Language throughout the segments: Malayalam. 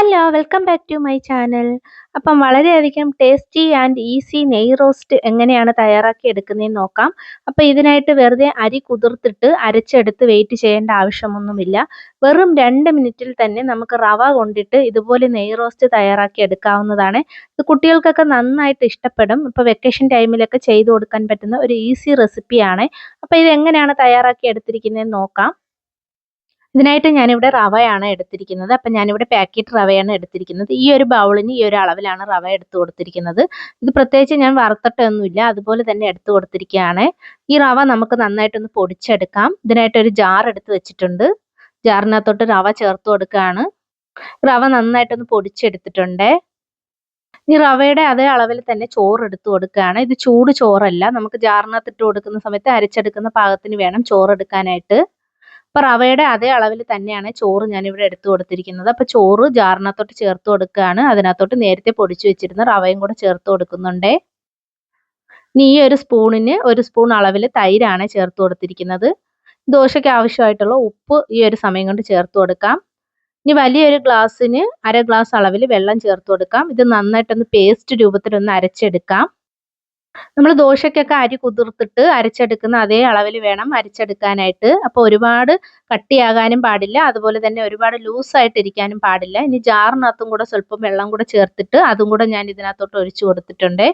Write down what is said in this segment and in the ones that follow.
Hello welcome back to my channel. അപ്പം വളരെയധികം ടേസ്റ്റി ആൻഡ് ഈസി നെയ് റോസ്റ്റ് എങ്ങനെയാണ് തയ്യാറാക്കി എടുക്കുന്നതെന്ന് നോക്കാം. അപ്പോൾ ഇതിനായിട്ട് വെറുതെ അരി കുതിർത്തിട്ട് അരച്ചെടുത്ത് വെയിറ്റ് ചെയ്യേണ്ട ആവശ്യമൊന്നുമില്ല. വെറും 2 മിനിറ്റിൽ തന്നെ നമുക്ക് റവ കൊണ്ടിട്ട് ഇതുപോലെ നെയ് റോസ്റ്റ് തയ്യാറാക്കി എടുക്കാവുന്നതാണ്. ഇത് കുട്ടികൾക്കൊക്കെ നന്നായിട്ട് ഇഷ്ടപ്പെടും. ഇപ്പോൾ വെക്കേഷൻ ടൈമിലൊക്കെ ചെയ്തു കൊടുക്കാൻ പറ്റുന്ന ഒരു ഈസി റെസിപ്പിയാണ്. അപ്പോൾ ഇത് എങ്ങനെയാണ് തയ്യാറാക്കി എടുത്തിരിക്കുന്നതെന്ന് നോക്കാം. ഇതിനായിട്ട് ഞാനിവിടെ റവയാണ് എടുത്തിരിക്കുന്നത്. അപ്പം ഞാനിവിടെ പാക്കറ്റ് റവയാണ് എടുത്തിരിക്കുന്നത്. ഈ ഒരു ബൗളിന് ഈ ഒരു അളവിലാണ് റവ എടുത്തു കൊടുത്തിരിക്കുന്നത്. ഇത് പ്രത്യേകിച്ച് ഞാൻ വറുത്തിട്ടൊന്നുമില്ല, അതുപോലെ തന്നെ എടുത്തു കൊടുത്തിരിക്കുകയാണ്. ഈ റവ നമുക്ക് നന്നായിട്ടൊന്ന് പൊടിച്ചെടുക്കാം. ഇതിനായിട്ട് ഒരു ജാർ എടുത്ത് വെച്ചിട്ടുണ്ട്. ജാറിനകത്തോട്ട് റവ ചേർത്ത് കൊടുക്കുകയാണ്. റവ നന്നായിട്ടൊന്ന് പൊടിച്ചെടുത്തിട്ടുണ്ട്. ഈ റവയുടെ അതേ അളവിൽ തന്നെ ചോറ് എടുത്തു കൊടുക്കുകയാണ്. ഇത് ചൂട് ചോറല്ല, നമുക്ക് ജാറിനകത്ത് ഇട്ട് കൊടുക്കുന്ന സമയത്ത് അരച്ചെടുക്കുന്ന പാകത്തിന് വേണം ചോറ് എടുക്കാനായിട്ട്. അപ്പോൾ റവയുടെ അതേ അളവിൽ തന്നെയാണ് ചോറ് ഞാനിവിടെ എടുത്തു കൊടുത്തിരിക്കുന്നത്. അപ്പോൾ ചോറ് ജാറിനകത്തോട്ട് ചേർത്ത് കൊടുക്കുകയാണ്. അതിനകത്തോട്ട് നേരത്തെ പൊടിച്ചു വെച്ചിരുന്ന റവയും കൂടെ ചേർത്ത് കൊടുക്കുന്നുണ്ട്. ഇനി ഈ ഒരു സ്പൂണിന് 1 സ്പൂൺ അളവിൽ തൈരാണ് ചേർത്ത് കൊടുത്തിരിക്കുന്നത്. ദോശയ്ക്ക് ആവശ്യമായിട്ടുള്ള ഉപ്പ് ഈ ഒരു സമയം കൊണ്ട് ചേർത്ത് കൊടുക്കാം. ഇനി വലിയൊരു ഗ്ലാസ്സിന് 1/2 ഗ്ലാസ് അളവിൽ വെള്ളം ചേർത്ത് കൊടുക്കാം. ഇത് നന്നായിട്ടൊന്ന് പേസ്റ്റ് രൂപത്തിലൊന്ന് അരച്ചെടുക്കാം. നമ്മൾ ദോശയ്ക്കൊക്കെ അരി കുതിർത്തിട്ട് അരച്ചെടുക്കുന്ന അതേ അളവിൽ വേണം അരച്ചെടുക്കാനായിട്ട്. അപ്പോൾ ഒരുപാട് കട്ടിയാകാനും പാടില്ല, അതുപോലെ തന്നെ ഒരുപാട് ലൂസായിട്ട് ഇരിക്കാനും പാടില്ല. ഇനി ജാറിനകത്തും കൂടെ സ്വല്പം വെള്ളം കൂടെ ചേർത്തിട്ട് അതും കൂടെ ഞാൻ ഇതിനകത്തോട്ട് ഒഴിച്ചു കൊടുത്തിട്ടുണ്ട്.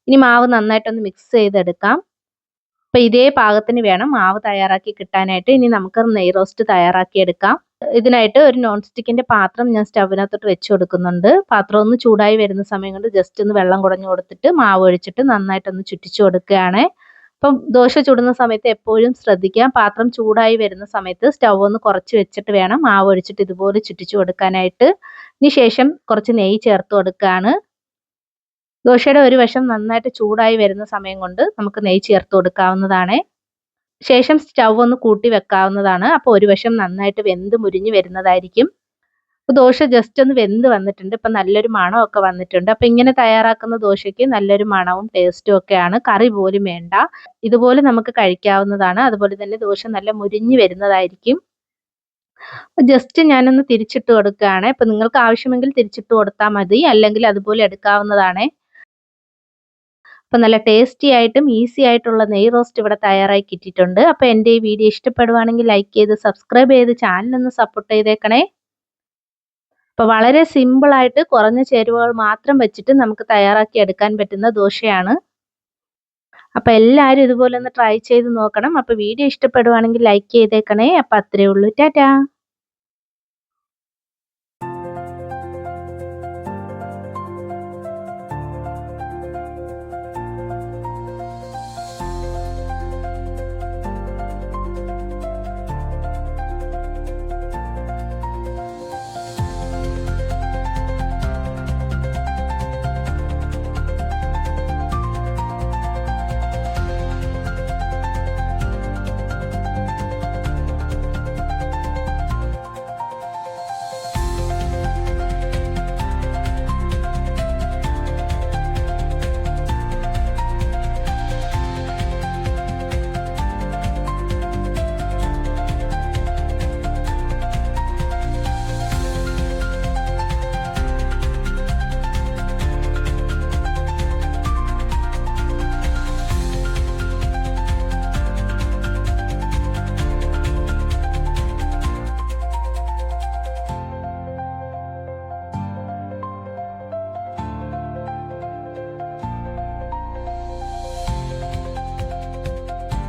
ഇനി മാവ് നന്നായിട്ടൊന്ന് മിക്സ് ചെയ്തെടുക്കാം. അപ്പോൾ ഇതേ പാകത്തിന് വേണം മാവ് തയ്യാറാക്കി കിട്ടാനായിട്ട്. ഇനി നമുക്ക് നെയ് റോസ്റ്റ് തയ്യാറാക്കി എടുക്കാം. ഇതിനായിട്ട് ഒരു നോൺ സ്റ്റിക്കിന്റെ പാത്രം ഞാൻ സ്റ്റവിനകത്തോട്ട് വെച്ച് കൊടുക്കുന്നുണ്ട്. പാത്രം ഒന്ന് ചൂടായി വരുന്ന സമയം കൊണ്ട് ജസ്റ്റ് ഒന്ന് വെള്ളം കുടഞ്ഞു കൊടുത്തിട്ട് മാവ് ഒഴിച്ചിട്ട് നന്നായിട്ടൊന്ന് ചുറ്റിച്ചു കൊടുക്കുകയാണ്. അപ്പം ദോശ ചുടുന്ന സമയത്ത് എപ്പോഴും ശ്രദ്ധിക്കാം, പാത്രം ചൂടായി വരുന്ന സമയത്ത് സ്റ്റവ് ഒന്ന് കുറച്ച് വെച്ചിട്ട് വേണം മാവ് ഒഴിച്ചിട്ട് ഇതുപോലെ ചുറ്റിച്ചു കൊടുക്കാനായിട്ട്. ഇനി ശേഷം കുറച്ച് നെയ്യ് ചേർത്ത് കൊടുക്കുകയാണ്. ദോശയുടെ ഒരു വശം നന്നായിട്ട് ചൂടായി വരുന്ന സമയം കൊണ്ട് നമുക്ക് നെയ്യ് ചേർത്ത് കൊടുക്കാവുന്നതാണ്. ശേഷം സ്റ്റവ് ഒന്ന് കൂട്ടി വെക്കാവുന്നതാണ്. അപ്പോൾ ഒരു വശം നന്നായിട്ട് വെന്ത് മുരിഞ്ഞ് വരുന്നതായിരിക്കും. അപ്പോൾ ദോശ ജസ്റ്റ് ഒന്ന് വെന്ത് വന്നിട്ടുണ്ട്. ഇപ്പം നല്ലൊരു മണമൊക്കെ വന്നിട്ടുണ്ട്. അപ്പോൾ ഇങ്ങനെ തയ്യാറാക്കുന്ന ദോശയ്ക്ക് നല്ലൊരു മണവും ടേസ്റ്റും ഒക്കെയാണ്. കറി പോലും വേണ്ട, ഇതുപോലെ നമുക്ക് കഴിക്കാവുന്നതാണ്. അതുപോലെ തന്നെ ദോശ നല്ല മുരിഞ്ഞ് വരുന്നതായിരിക്കും. ജസ്റ്റ് ഞാനൊന്ന് തിരിച്ചിട്ട് കൊടുക്കുകയാണ്. അപ്പോൾ നിങ്ങൾക്ക് ആവശ്യമെങ്കിൽ തിരിച്ചിട്ട് കൊടുത്താൽ മതി, അല്ലെങ്കിൽ അതുപോലെ എടുക്കാവുന്നതാണ്. അപ്പോൾ നല്ല ടേസ്റ്റി ആയിട്ടും ഈസി ആയിട്ടുള്ള നെയ് റോസ്റ്റ് ഇവിടെ തയ്യാറായി കിട്ടിയിട്ടുണ്ട്. അപ്പോൾ എൻ്റെ ഈ വീഡിയോ ഇഷ്ടപ്പെടുവാണെങ്കിൽ ലൈക്ക് ചെയ്ത് സബ്സ്ക്രൈബ് ചെയ്ത് ചാനലൊന്ന് സപ്പോർട്ട് ചെയ്തേക്കണേ. അപ്പോൾ വളരെ സിമ്പിളായിട്ട് കുറഞ്ഞ ചേരുവകൾ മാത്രം വെച്ചിട്ട് നമുക്ക് തയ്യാറാക്കി എടുക്കാൻ പറ്റുന്ന ദോശയാണ്. അപ്പോൾ എല്ലാവരും ഇതുപോലെ ഒന്ന് ട്രൈ ചെയ്ത് നോക്കണം. അപ്പോൾ വീഡിയോ ഇഷ്ടപ്പെടുവാണെങ്കിൽ ലൈക്ക് ചെയ്തേക്കണേ. അപ്പോൾ അത്രയേ ഉള്ളൂ. ടാറ്റാ.